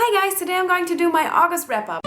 Hi guys, today I'm going to do my August wrap-up.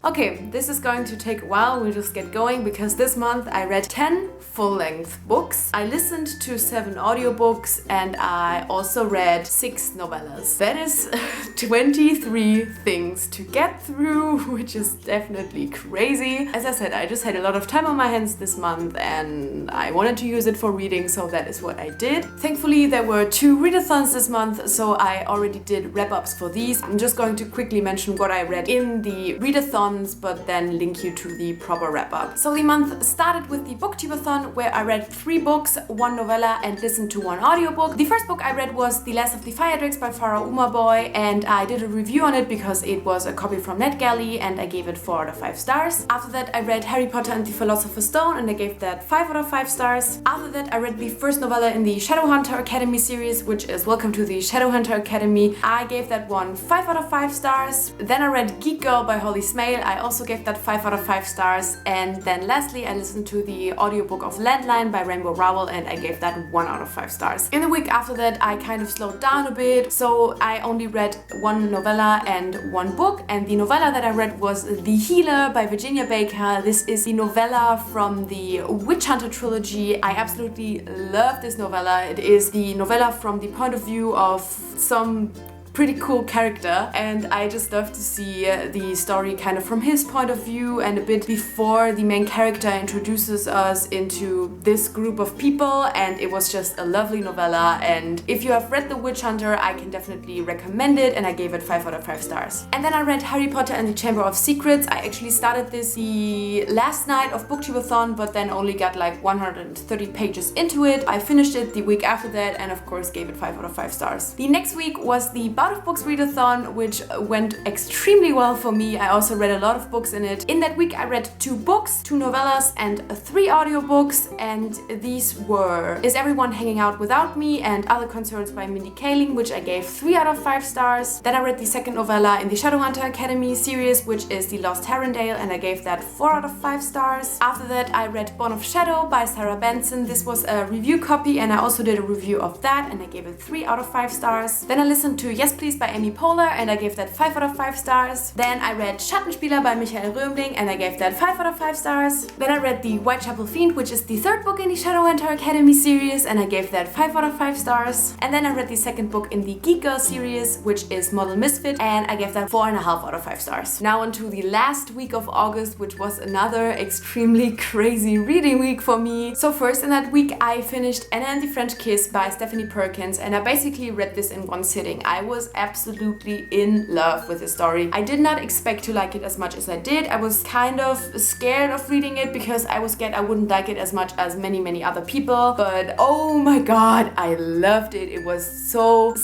Okay, this is going to take a while, we'll just get going because this month I read 10 full-length books. I listened to 7 audiobooks and I also read 6 novellas. That is 23 things to get through, which is definitely crazy. As I said, I just had a lot of time on my hands this month and I wanted to use it for reading, so that is what I did. Thankfully, there were 2 readathons this month, so I already did wrap-ups for these. I'm just going to quickly mention what I read in the readathon, but then link you to the proper wrap-up. So the month started with the Booktube-A-Thon, where I read 3 books, 1 novella and listened to 1 audiobook. The first book I read was The Last of the Firedrakes by Farah Boy, and I did a review on it because it was a copy from Netgalley and I gave it 4 out of 5 stars. After that I read Harry Potter and the Philosopher's Stone and I gave that 5 out of 5 stars. After that I read the first novella in the Shadowhunter Academy series, which is Welcome to the Shadowhunter Academy. I gave that one 5 out of 5 stars. Then I read Geek Girl by Holly Smale. I also gave that 5 out of 5 stars. And then lastly I listened to the audiobook of Landline by Rainbow Rowell and I gave that 1 out of 5 stars. In the week after that I kind of slowed down a bit, so I only read 1 novella and 1 book, and the novella that I read was The Healer by Virginia Baker. This is the novella from the Witch Hunter trilogy. I absolutely love this novella. It is the novella from the point of view of some pretty cool character, and I just love to see the story kind of from his point of view and a bit before the main character introduces us into this group of people, and it was just a lovely novella. And if you have read The Witch Hunter, I can definitely recommend it, and I gave it 5 out of 5 stars. And then I read Harry Potter and the Chamber of Secrets. I actually started this the last night of Booktube-A-Thon, but then only got like 130 pages into it. I finished it the week after that and of course gave it 5 out of 5 stars. The next week was the Barkbox Readathon, which went extremely well for me. I also read a lot of books in it. In that week I read 2 books, 2 novellas and 3 audiobooks, and these were Is Everyone Hanging Out Without Me and Other Concerns by Mindy Kaling, which I gave 3 out of 5 stars. Then I read the second novella in the Shadowhunter Academy series, which is The Lost Herondale, and I gave that 4 out of 5 stars. After that I read Born of Shadow by Sarah Benson. This was a review copy and I also did a review of that and I gave it 3 out of 5 stars. Then I listened to Yes Please by Amy Poehler and I gave that 5 out of 5 stars. Then I read Schattenspieler by Michael Römling and I gave that 5 out of 5 stars. Then I read The Whitechapel Fiend, which is the 3rd book in the Shadowhunter Academy series, and I gave that 5 out of 5 stars. And then I read the 2nd book in the Geek Girl series, which is Model Misfit, and I gave that 4.5 out of 5 stars. Now on to the last week of August, which was another extremely crazy reading week for me. So first in that week I finished Anna and the French Kiss by Stephanie Perkins, and I basically read this in one sitting. I was absolutely in love with the story. I did not expect to like it as much as I did. I was kind of scared of reading it because I was scared I wouldn't like it as much as many other people, but oh my god, I loved it. It was so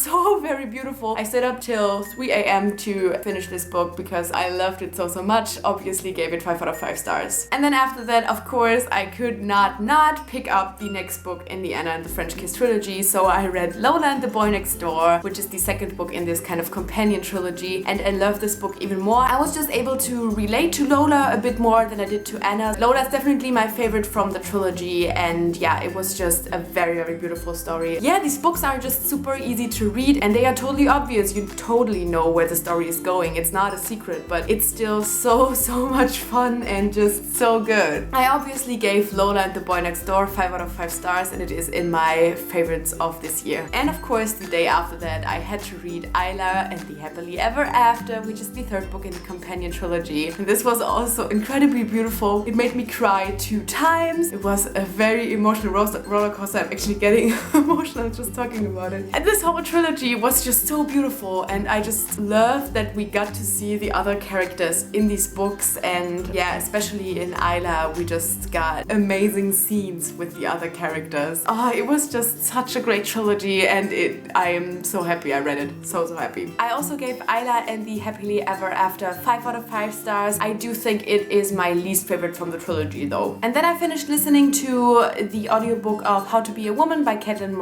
very beautiful. I stayed up till 3 a.m. to finish this book because I loved it so much. Obviously gave it 5 out of 5 stars. And then after that, of course, I could not pick up the next book in the Anna and the French Kiss trilogy, so I read Lola and the Boy Next Door, which is the 2nd book in this kind of companion trilogy, and I love this book even more. I was just able to relate to Lola a bit more than I did to Anna. Lola is definitely my favorite from the trilogy, and yeah, it was just a very beautiful story. Yeah, these books are just super easy to read and they are totally obvious. You totally know where the story is going. It's not a secret, but it's still so much fun and just so good. I obviously gave Lola and the Boy Next Door 5 out of 5 stars, and it is in my favorites of this year. And of course, the day after that I had to read Isla and the Happily Ever After, which is the 3rd book in the companion trilogy. And this was also incredibly beautiful. It made me cry 2 times. It was a very emotional roller coaster. I'm actually getting emotional just talking about it. And this whole trilogy was just so beautiful, and I just love that we got to see the other characters in these books, and yeah, especially in Isla we just got amazing scenes with the other characters. Oh, it was just such a great trilogy, and I am so happy I read it. So happy. I also gave Isla and the Happily Ever After 5 out of 5 stars. I do think it is my least favorite from the trilogy though. And then I finished listening to the audiobook of How to Be a Woman by Caitlin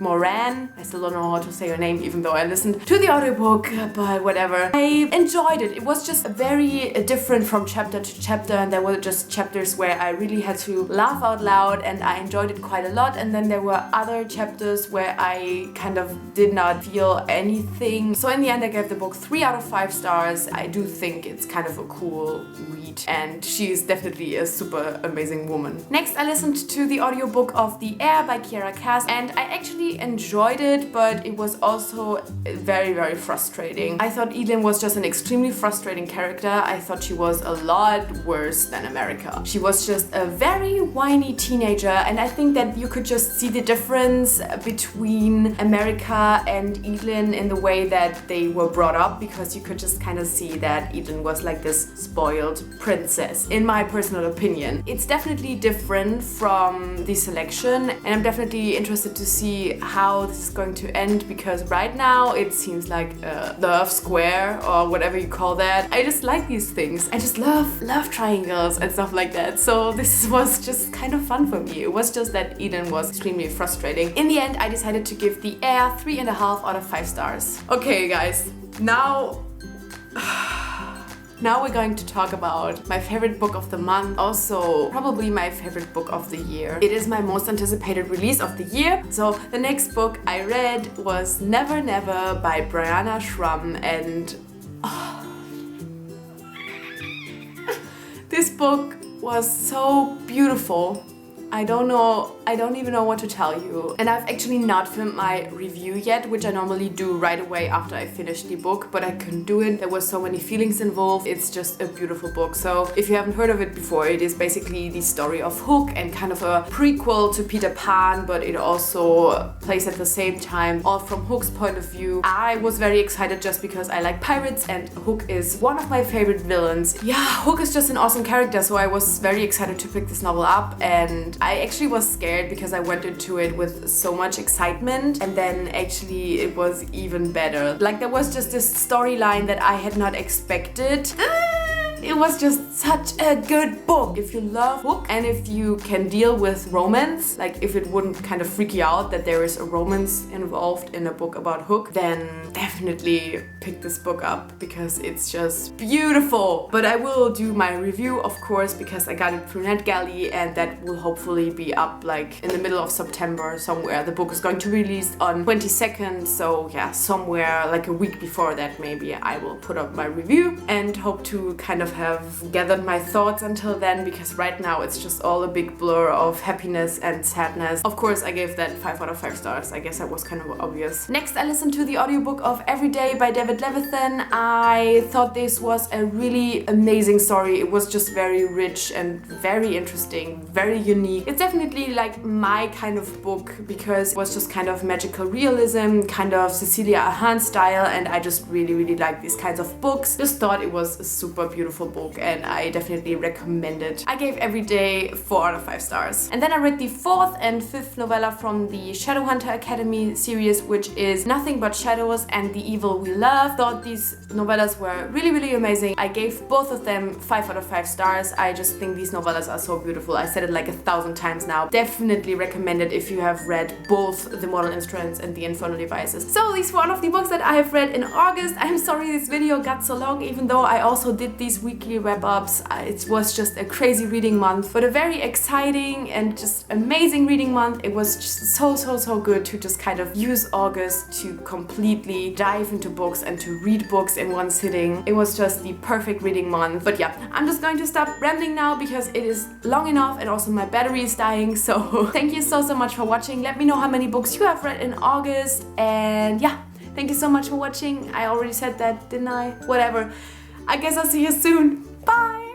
Moran. I still don't know how to say her name, even though I listened to the audiobook, but whatever. I enjoyed it. It was just very different from chapter to chapter, and there were just chapters where I really had to laugh out loud, and I enjoyed it quite a lot. And then there were other chapters where I kind of did not feel anything. So in the end, I gave the book 3 out of 5 stars. I do think it's kind of a cool read, and she is definitely a super amazing woman. Next, I listened to the audiobook of The Air by Kiera Cass, and I actually enjoyed it, but it was also very, very frustrating. I thought Evelyn was just an extremely frustrating character. I thought she was a lot worse than America. She was just a very whiny teenager, and I think that you could just see the difference between America and Evelyn in the way that they were brought up, because you could just kind of see that Evelyn was like this spoiled princess, in my personal opinion. It's definitely different from the selection, and I'm definitely interested to see how this is going to end, because right now it seems like a love square or whatever you call that. I just like these things. I just love triangles and stuff like that. So this was just kind of fun for me. It was just that Eden was extremely frustrating. In the end, I decided to give The Air 3.5 out of 5 stars. Okay, guys, now we're going to talk about my favorite book of the month, also probably my favorite book of the year. It is my most anticipated release of the year. So the next book I read was Never Never by Brianna Schramm, and this book was so beautiful. I don't even know what to tell you. And I've actually not filmed my review yet, which I normally do right away after I finish the book, but I couldn't do it. There were so many feelings involved. It's just a beautiful book. So if you haven't heard of it before, it is basically the story of Hook and kind of a prequel to Peter Pan, but it also plays at the same time, all from Hook's point of view. I was very excited just because I like pirates, and Hook is one of my favorite villains. Yeah, Hook is just an awesome character, so I was very excited to pick this novel up, and I actually was scared because I went into it with so much excitement, and then actually it was even better. Like, there was just this storyline that I had not expected. It was just such a good book. If you love Hook and if you can deal with romance, like if it wouldn't kind of freak you out that there is a romance involved in a book about Hook, then definitely pick this book up because it's just beautiful. But I will do my review, of course, because I got it through Netgalley, and that will hopefully be up like in the middle of September somewhere. The book is going to be released on 22nd, so yeah, somewhere like a week before that maybe I will put up my review, and hope to kind of have gathered my thoughts until then, because right now it's just all a big blur of happiness and sadness. Of course, I gave that 5 out of 5 stars. I guess that was kind of obvious. Next, I listened to the audiobook of Every Day by David Levithan. I thought this was a really amazing story. It was just very rich and very interesting, very unique. It's definitely like my kind of book because it was just kind of magical realism, kind of Cecilia Ahern style, and I just really like these kinds of books. Just thought it was a super beautiful book, and I definitely recommend it. I gave Every Day 4 out of 5 stars. And then I read the 4th and 5th novella from the Shadowhunter Academy series, which is Nothing But Shadows and The Evil We Love. Thought these novellas were really amazing. I gave both of them 5 out of 5 stars. I just think these novellas are so beautiful. I said it like 1,000 times now. Definitely recommend it if you have read both The Mortal Instruments and The Infernal Devices. So these were one of the books that I have read in August. I'm sorry this video got so long, even though I also did these weekly wrap-ups. It was just a crazy reading month, but a very exciting and just amazing reading month. It was just so good to just kind of use August to completely dive into books and to read books in one sitting. It was just the perfect reading month. But yeah, I'm just going to stop rambling now because it is long enough and also my battery is dying. So thank you so much for watching. Let me know how many books you have read in August, and yeah, thank you so much for watching. I already said that, didn't I? Whatever. I guess I'll see you soon. Bye!